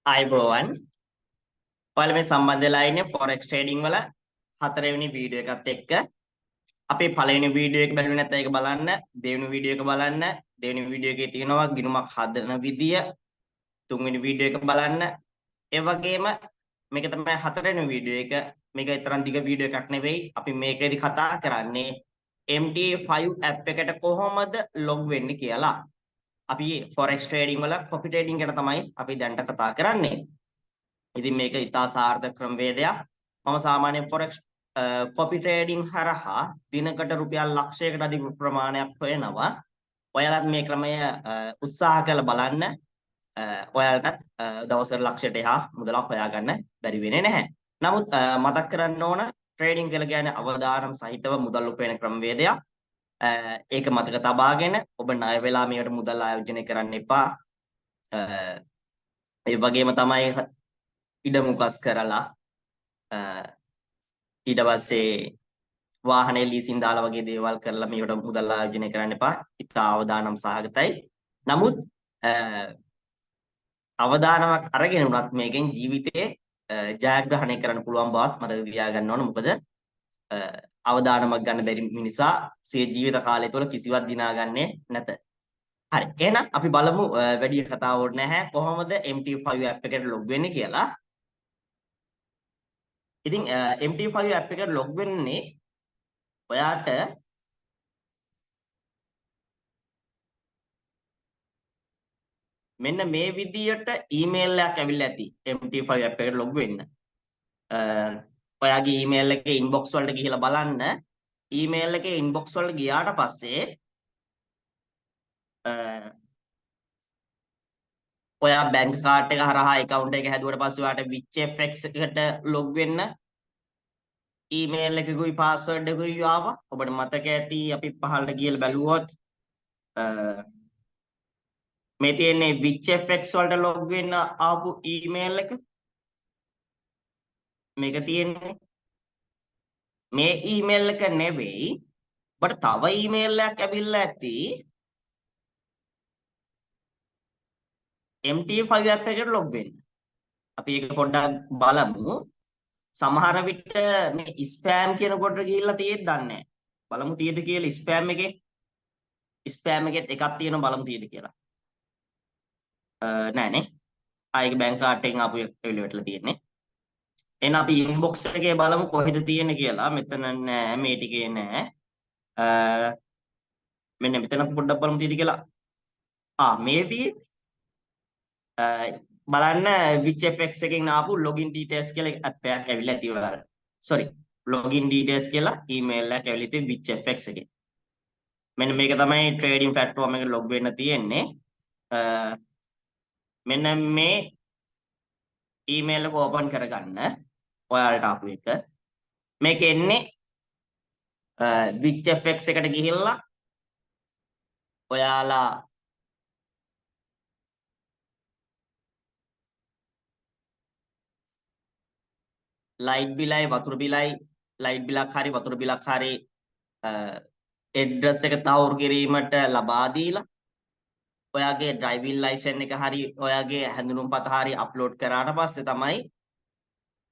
අයිබෝවන් ඔයාලා මේ සම්බන්ධ වෙලා ඉන්නේ forex trading වල හතරවෙනි වීඩියෝ එකත් එක්ක අපි පළවෙනි වීඩියෝ එක බැලුවේ නැත්නම් ඒක බලන්න දෙවෙනි වීඩියෝ එක බලන්න දෙවෙනි වීඩියෝ එකේ තියෙනවා ගිණුමක් හදන විදිය තුන්වෙනි වීඩියෝ එක බලන්න ඒ වගේම මේක තමයි හතරවෙනි වීඩියෝ එක මේක තරම් දිග වීඩියෝ එකක් නෙවෙයි අපි මේකෙදි කතා කරන්නේ MT5 app එකට කොහොමද log වෙන්නේ කියලා අපි forex trading වල copy trading ගැන තමයි අපි දැනට කතා කරන්නේ ඉතින් මේක ඉතා සාර්ථක ක්‍රමවේදයක්. මම සාමාන්‍යයෙන් forex copy trading හරහා දිනකට රුපියල් ලක්ෂයකට අධික ප්‍රමාණයක් හොයනවා. ඔයාලත් මේ ක්‍රමය උත්සාහ කරලා බලන්න. ඔයාලටත් දවසකට ලක්ෂයට එහා මුදලක් හොයාගන්න බැරි වෙන්නේ නැහැ. නමුත් මතක් කරන්න ඕන ට්‍රේඩින් කියලා කියන්නේ අවදානම් සහිතව මුදල් උපයන ක්‍රමවේදයක්. ඒක මතක තබාගෙන ඔබ ණය වෙලා මේකට මුදල් ආයෝජනය කරන්න එපා. ඒ වගේම තමයි ඉඩමුකස් කරලා ඊට පස්සේ වාහනේ ලීසින් දාලා වගේ දේවල් කරලා මේකට මුදල් ආයෝජනය කරන්න එපා. ඉතා අවදානම් සහගතයි. නමුත් අවදානමක් අරගෙන උනත් මේකෙන් ජීවිතේ ජයග්‍රහණය කරන්න පුළුවන් බවත් මතක තියාගන්න ඕන. මොකද අවදානමක් ගන්න බැරි මිනිසා සිය ජීවිත කාලය තුළ කිසිවක් දිනාගන්නේ නැත. හරි. එහෙනම් අපි බලමු වැඩි කතා වුණ නැහැ කොහොමද MT5 app එකට log වෙන්නේ කියලා. ඉතින් MT5 app එකට log වෙන්නේ ඔයාට මෙන්න මේ විදියට ඊමේල් එකක් ඇවිල්ලා ඇති MT5 app එකට log වෙන්න. ඔයාගේ ඊමේල් එකේ inbox වලට ගිහිල්ලා බලන්න. ඊමේල් එකේ inbox වලට ගියාට පස්සේ ඔයා බැංක කාඩ් එක හරහා account එක හැදුවට පස්සේ ඔයාට WitchFX එකට log වෙන්න ඊමේල් එකකුයි password එකකුයි ආවා. ඔබට මතක ඇති අපි පහළට ගිහලා බැලුවොත් මේ තියෙන්නේ WitchFX වලට log වෙන්න ආපු ඊමේල් එක. මේක තියෙන්නේ මේ ඊමේල් එක නෙවෙයි. ඔබට තව ඊමේල් එකක් ඇවිල්ලා ඇති MT5 app එකට log වෙන්න. අපි ඒක පොඩ්ඩක් බලමු. සමහර විට මේ ස්පෑම් කියන කොට ගිහිල්ලා තියෙද්දි දන්නේ නැහැ. බලමු තියෙද කියලා ස්පෑම් එකේ. ස්පෑම් එකෙත් එකක් තියෙනවා බලමු තියෙද කියලා. නෑ නේ. ආයේ බැංක කාඩ් එකෙන් ආපු එළියටලා තියෙන්නේ. එහෙනම් අපි ඉන්බොක්ස් එකේ බලමු කොහෙද තියෙන්නේ කියලා. මෙතන නෑ මේ ටිකේ නෑ. මෙන්න මෙතන පොඩ්ඩක් බලමු තියෙද කියලා. මේ බලන්න WitchFX එකෙන් ආපු login details කියලා app එකක් ඇවිල්ලා ඇති ඔයාලට. sorry login details කියලා email එකක් ඇවිල්ලා තියෙන WitchFX එකේ. මෙන්න මේක තමයි trading platform එකට log වෙන්න තියෙන්නේ. මෙන්න මේ email එක open කරගන්න ඔයාලට ආපු එක. මේක එන්නේ WitchFX එකට ගිහිල්ලා ඔයාලා ලයිට් බිලයි වතුර බිලයි ලයිට් බිලක් හරි වතුර බිලක් හරි ඇඩ්‍රස් එක තහවුරු කිරීමට ලබා දීලා ඔයාගේ ඩ්‍රයිවිං ලයිසන් එක හරි ඔයාගේ හැඳුනුම්පත හරි අප්ලෝඩ් කරාට පස්සේ තමයි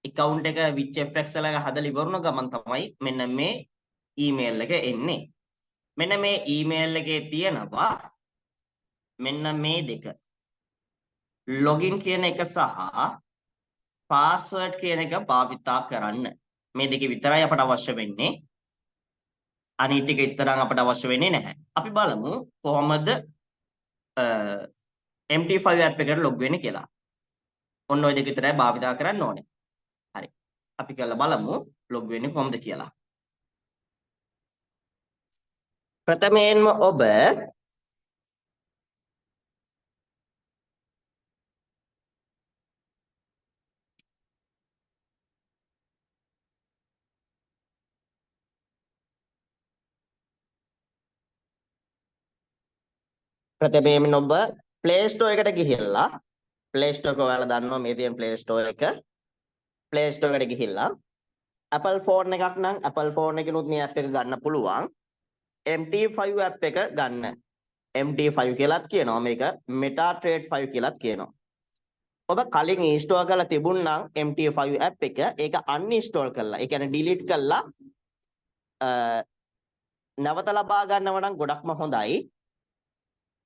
account එක WitchFX එක හදලා ඉවරන ගමන් තමයි මෙන්න මේ ඊමේල් එක එන්නේ. මෙන්න මේ ඊමේල් එකේ තියෙනවා මෙන්න මේ දෙක. login කියන එක සහ password කියන එක භාවිතා කරන්න. මේ දෙක විතරයි අපට අවශ්‍ය වෙන්නේ. අනිත් ටික විතරක් අපට අවශ්‍ය වෙන්නේ නැහැ. අපි බලමු කොහොමද MT5 app එකට log වෙන්නේ කියලා. ඔන්න ඔය දෙක විතරයි භාවිතා කරන්න ඕනේ. හරි. අපි කරලා බලමු log වෙන්නේ කොහොමද කියලා. ප්‍රථමයෙන්ම ඔබ ප්‍රථමයෙන්ම ඔබ Play Store එකට ගිහිල්ලා Play Store එක ඔයාලා දන්නවා මේ තියෙන Play Store එක. Play Store එකට ගිහිල්ලා Apple phone එකක් නම් Apple phone එකනොත් මේ app එක ගන්න පුළුවන්. MT5 app එක ගන්න. MT5 කියලාත් කියනවා මේක MetaTrader 5 කියලාත් කියනවා. ඔබ කලින් ඉන්ස්ටෝල් කරලා තිබුණනම් MT5 app එක ඒක uninstall කරලා ඒ කියන්නේ delete කරලා නැවත ලබා ගන්නව නම් ගොඩක්ම හොඳයි.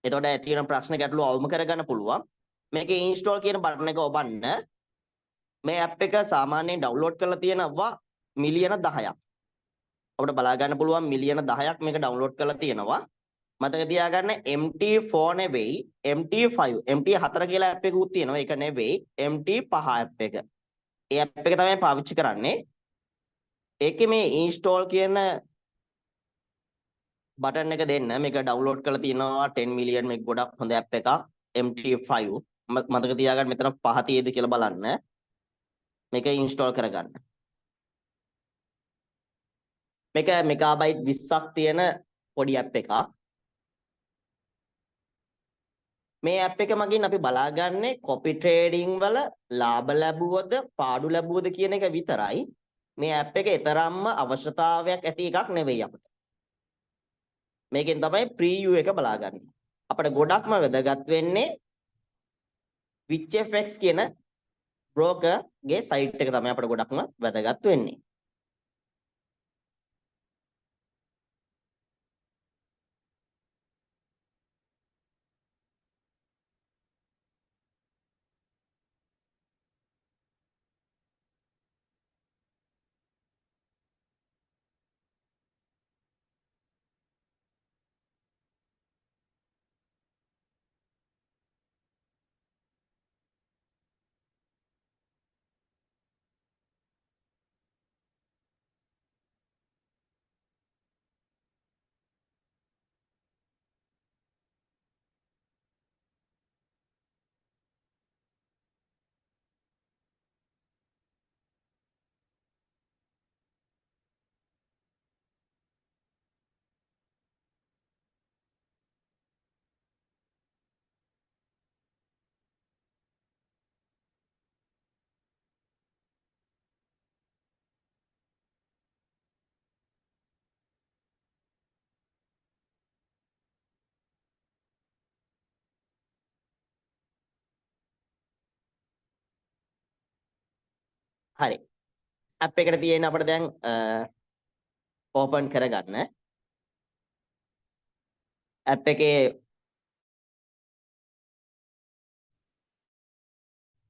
එතකොට තියෙන ප්‍රශ්න ගැටලු අවම කරගන්න පුළුවන්. මේකේ install කියන බටන් එක ඔබන්න. මේ app එක සාමාන්‍යයෙන් download කරලා තියෙනවා මිලියන 10ක්. අපිට බලා ගන්න පුළුවන් මිලියන 10ක් මේක download කරලා තියෙනවා. මතක තියාගන්න MT4 නෙවෙයි MT5 MT4 කියලා app එකකුත් තියෙනවා. ඒක නෙවෙයි MT5 app එක. ඒ app එක තමයි පාවිච්චි කරන්නේ. ඒකේ මේ install කියන බටන් එක දෙන්න මේක ඩවුන්ලෝඩ් කරලා තියෙනවා 10 මිලියන් මේක ගොඩක් හොඳ ඇප් එකක් MT5 මතක තියාගන්න මෙතන පහ තියෙද කියලා බලන්න මේක ඉන්ස්ටෝල් කරගන්න මේක මෙගාබයිට් 20ක් තියෙන පොඩි ඇප් එකක් මේ ඇප් එක මගින් අපි බලාගන්නේ කොපි ට්‍රේඩින් වල ලාභ ලැබුවද පාඩු ලැබුවද කියන එක විතරයි මේ ඇප් එක තරම්ම අවශ්‍යතාවයක් ඇති එකක් නෙවෙයි අපිට මේකෙන් තමයි ප්‍රීවියු එක බලාගන්නේ අපිට ගොඩක්ම වැදගත් වෙන්නේ WitchFX කියන broker ගේ site එක තමයි අපිට ගොඩක්ම වැදගත් වෙන්නේ. හරි. app එකට තියෙන අපිට දැන් open කරගන්න. app එකේ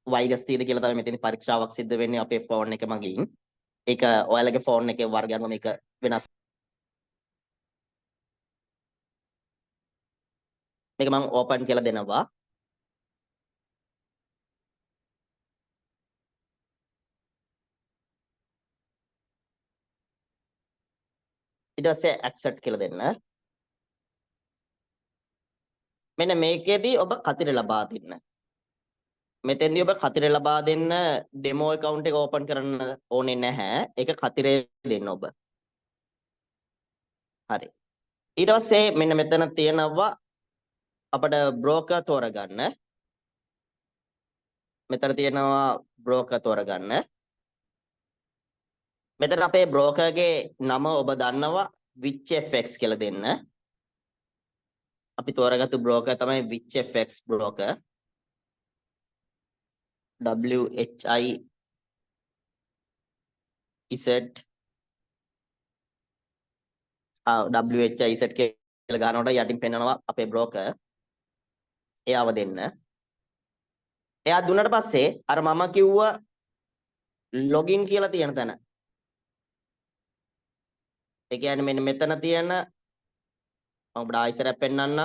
virus තියෙද කියලා තමයි මෙතන පරීක්ෂාවක් සිද්ධ වෙන්නේ අපේ phone එක මගින්. ඒක ඔයාලගේ phone එකේ වර්ග අනුව මේක වෙනස්. මේක මම open කියලා දෙනවා. ඊට පස්සේ accept කියලා දෙන්න. මෙන්න මේකෙදී ඔබ කතිර ලබා දෙන්න. මෙතෙන්දී ඔබ කතිර ලබා දෙන්න demo account එක open කරන්න ඕනේ නැහැ. ඒක කතිරේ දෙන්න ඔබ. හරි. ඊට පස්සේ මෙන්න මෙතන තියෙනවා අපිට broker තෝරගන්න. මෙතන තියෙනවා broker තෝරගන්න. මෙතන අපේ broker ගේ නම ඔබ දන්නවා WitchFX කියලා දෙන්න. අපි තෝරගත්තු broker තමයි WitchFX broker. WHIZ WHIZ කියලා ගන්නකොට යටින් පෙන්නනවා අපේ broker. එයාව දෙන්න. එයා දුන්නට පස්සේ අර මම කිව්ව login කියලා තියෙන තැන. ඒ කියන්නේ මෙන්න මෙතන තියෙන මම ඔබට ආයිසරයක් පෙන්නන්න.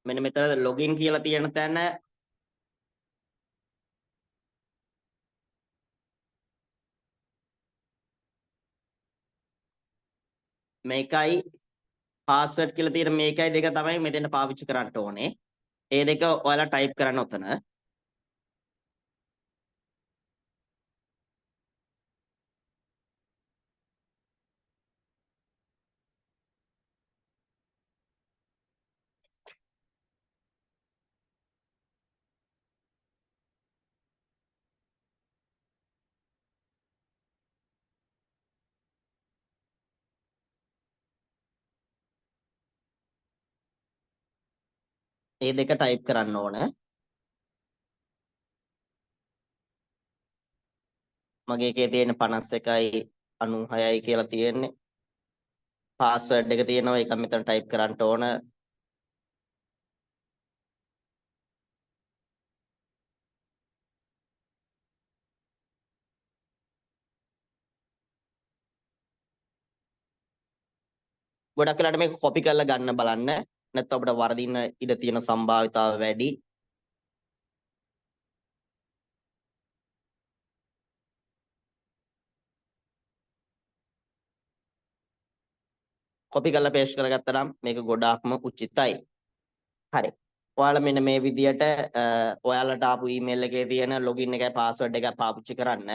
මෙන්න මෙතන login කියලා තියෙන තැන මේකයි password කියලා තියෙන මේකයි දෙක තමයි මෙතෙන් පාවිච්චි කරන්න ඕනේ. ඒ දෙක ඔයාලා type කරන්න උතන. ඒ දෙක ටයිප් කරන්න ඕන. මගේ එකේ තියෙන 51.96යි කියලා තියෙන්නේ. පාස්වර්ඩ් එක තියෙනවා ඒක මෙතන ටයිප් කරන්න ඕන. ගොඩක් වෙලාට මේක කොපි කරලා ගන්න බලන්න. නැත්නම් අපිට වරදින්න ඉඩ තියෙන සම්භාවිතාව වැඩි. කොපි කරලා පේස්ට් කරගත්තා නම් මේක ගොඩාක්ම උචිතයි. හරි. ඔයාලා මෙන්න මේ විදියට ඔයාලට ආපු ඊමේල් එකේ තියෙන ලොගින් එකයි පාස්වර්ඩ් එකයි පාවිච්චි කරන්න.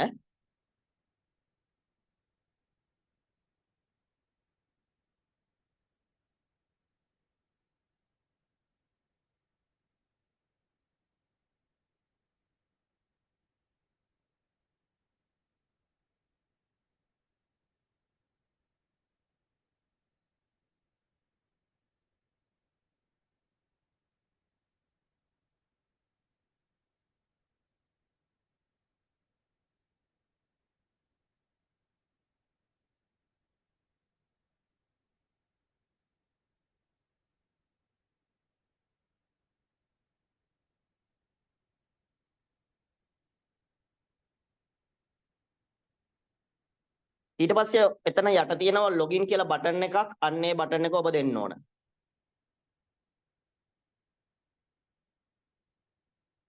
ඊට පස්සේ එතන යට තියෙනවා ලොගින් කියලා බටන් එකක්. අන්න ඒ බටන් එක ඔබ දෙන්න ඕන.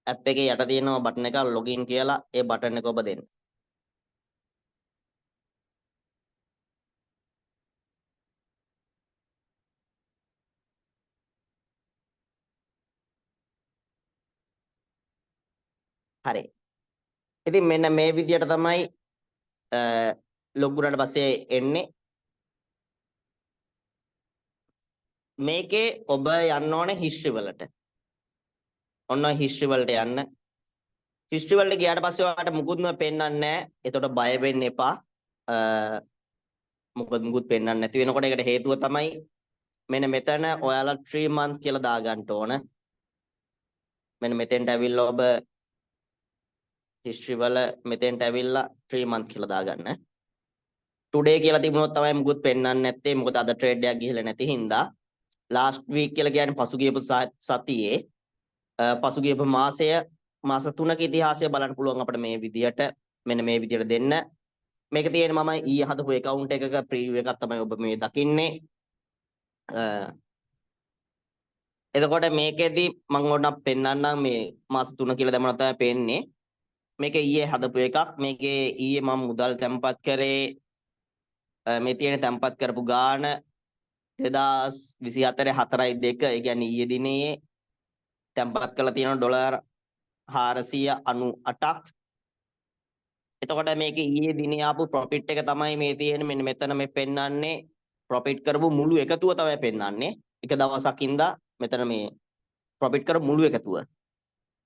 ඇප් එකේ යට තියෙනවා බටන් එක ලොගින් කියලා. ඒ බටන් එක ඔබ දෙන්න. හරි. ඉතින් මෙන්න මේ විදියට තමයි ලොග් වුණාට පස්සේ එන්නේ. මේකේ ඔබ යන්න ඕනේ හිස්ටරි වලට. ඔන්න හිස්ටරි වලට යන්න. හිස්ටරි වලට ගියාට පස්සේ ඔයාලට මුකුත්ම පෙන්වන්නේ නැහැ. එතකොට බය වෙන්න එපා. මොකද මුකුත් පෙන්වන්නේ නැති වෙනකොට ඒකට හේතුව තමයි මෙන්න මෙතන ඔයාලා 3 month කියලා දාගන්න ඕන. මෙන්න මෙතෙන්ට ඇවිල්ලා ඔබ history වල මෙතෙන්ට ඇවිල්ලා 3 month කියලා දාගන්න. today කියලා තිබුණොත් තමයි මුකුත් පෙන්වන්නේ නැත්තේ. මොකද අද trade එකක් ගිහිල්ලා නැති හින්දා. last week කියලා කියන්නේ පසුගියපු සතියේ පසුගියපු මාසය මාස 3ක ඉතිහාසය බලන්න පුළුවන් අපිට මේ විදියට. මෙන්න මේ විදියට දෙන්න. මේක තියෙන්නේ මම ඊයේ හදපු account එකක preview එකක් තමයි ඔබ මේ දකින්නේ. එතකොට මේකෙදි මම ඕනනම් පෙන්නන්නම් මේ මාස 3 කියලා දැම්මම තමයි පේන්නේ. මේක ඊයේ හදපු එකක්. මේකේ ඊයේ මම මුදල් තැන්පත් කරේ මේ තියෙන තැන්පත් කරපු ගාණ 2024 4.2. ඒ කියන්නේ ඊයේ දිනේ තැන්පත් කරලා තියෙන ඩොලර් 498ක්. එතකොට මේකේ ඊයේ දිනේ ආපු ප්‍රොෆිට් එක තමයි මේ තියෙන්නේ. මෙන්න මෙතන මේ පෙන්නන්නේ ප්‍රොෆිට් කරපු මුළු එකතුව තමයි පෙන්නන්නේ. එක දවසක් ඉඳලා මෙතන මේ ප්‍රොෆිට් කරපු මුළු එකතුව.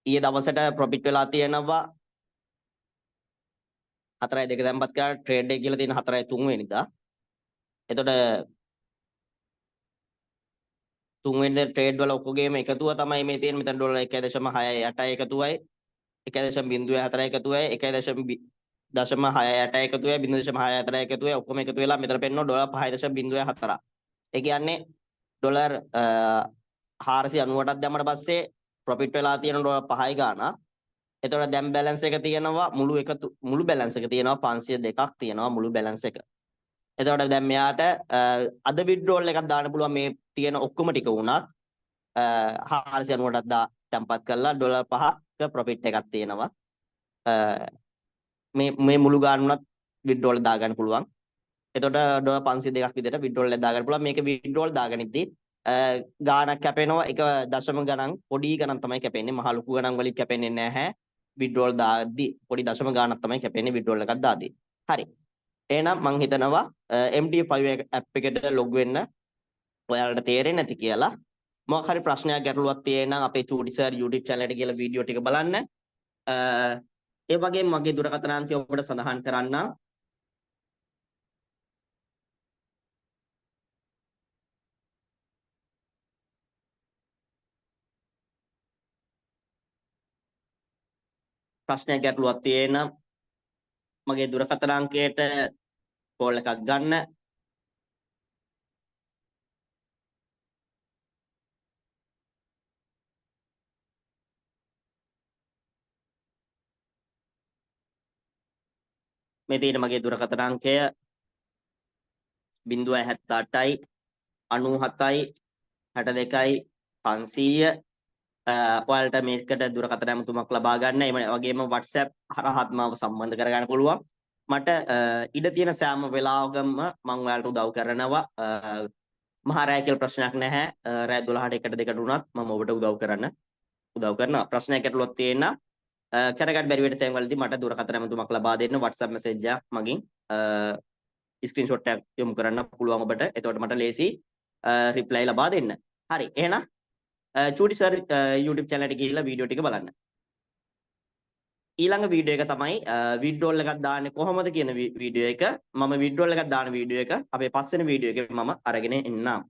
ඊයේ දවසට ප්‍රොෆිට් වෙලා තියෙනවා 4.2 තැන්පත් කරලා ට්‍රේඩ් එක කියලා තියෙන 4.3 වෙනිදා. එතකොට 3 වෙනිදා ට්‍රේඩ් වල ඔක්කොගේම එකතුව තමයි මේ තියෙන්නේ. මෙතන ඩොලර් 1.68 එකතුවයි 1.04 එකතුවයි 1.06 එකතුවයි 0.64 එකතුවයි ඔක්කොම එකතු වෙලා මෙතන පෙන්නන ඩොලර් 5.04. ඒ කියන්නේ ඩොලර් 498ක් දැම්මට පස්සේ ප්‍රොෆිට් වෙලා තියෙන ඩොලර් 5යි ගාණක්. එතකොට දැන් බැලන්ස් එක තියෙනවා මුළු බැලන්ස් එක තියෙනවා 502ක් තියෙනවා මුළු බැලන්ස් එක. එතකොට දැන් මෙයාට අද විත්ඩ්‍රෝල් එකක් දාන්න පුළුවන් මේ තියෙන ඔක්කොම ටික වුණත් 498ක් තැම්පත් කරලා ඩොලර් 5ක ප්‍රොෆිට් එකක් තියෙනවා. මේ මුළු ගාන උනත් විත්ඩ්‍රෝල් දාගන්න පුළුවන්. එතකොට ඩොලර් 502ක් විදිහට විත්ඩ්‍රෝල් එක දාගන්න පුළුවන්. මේක විත්ඩ්‍රෝල් දාගනිද්දී ගානක් කැපෙනවා. එක දශම ගණන් පොඩි ගණන් තමයි කැපෙන්නේ. මහ ලොකු ගණන් වලින් කැපෙන්නේ නැහැ. විත්ඩ්‍රෝල් දාද්දි පොඩි දශම ගානක් තමයි කැපෙන්නේ විත්ඩ්‍රෝල් එකක් දාද්දි. හරි. එහෙනම් මම හිතනවා MD5 app එකට log වෙන්න ඔයාලට තේරෙන්නේ නැති කියලා. මොකක් හරි ප්‍රශ්නයක් ගැටලුවක් තියෙනවා අපේ චූටි සර් YouTube channel එකට ගිහලා වීඩියෝ ටික බලන්න. ඒ වගේම මගේ දුරකථන අංකය ඔබට සඳහන් කරන්නම්. ප්‍රශ්නයක් ගැටලුවක් තියෙන මගේ දුරකථන අංකයට කෝල් එකක් ගන්න. මේ තියෙන මගේ දුරකථන අංකය 078යි 97යි 62යි 500. ඔයාලට මේකට දුරකථන ඇමතුමක් ලබා ගන්න. ඒ වගේම WhatsApp හරහාත් මාව සම්බන්ධ කරගන්න පුළුවන්. මට ඉඩ තියෙන සෑම වෙලාවකම මම ඔයාලට උදව් කරනවා. මහා රෑ කියලා ප්‍රශ්නයක් නැහැ. රෑ 12ට 1ට 2ට උනත් මම ඔබට උදව් කරනවා. ප්‍රශ්නයක් ගැටලුවක් තියෙනවා. කරගන්න බැරි වෙන තැන්වලදී මට දුරකථන ඇමතුමක් ලබා දෙන්න WhatsApp message එකක් මගින් ස්ක්‍රීන්ෂොට් එකක් යොමු කරන්න පුළුවන් ඔබට. එතකොට මට ලේසි රිප්ලයි ලබා දෙන්න. හරි. එහෙනම් චූටි සර් YouTube channel එකට ගිහිල්ලා වීඩියෝ ටික බලන්න. ඊළඟ වීඩියෝ එක තමයි විඩ්‍රෝල් එකක් දාන්නේ කොහොමද කියන වීඩියෝ එක. මම විඩ්‍රෝල් එකක් දාන වීඩියෝ එක අපේ පස්වෙනි වීඩියෝ එකේ මම අරගෙන එන්නම්.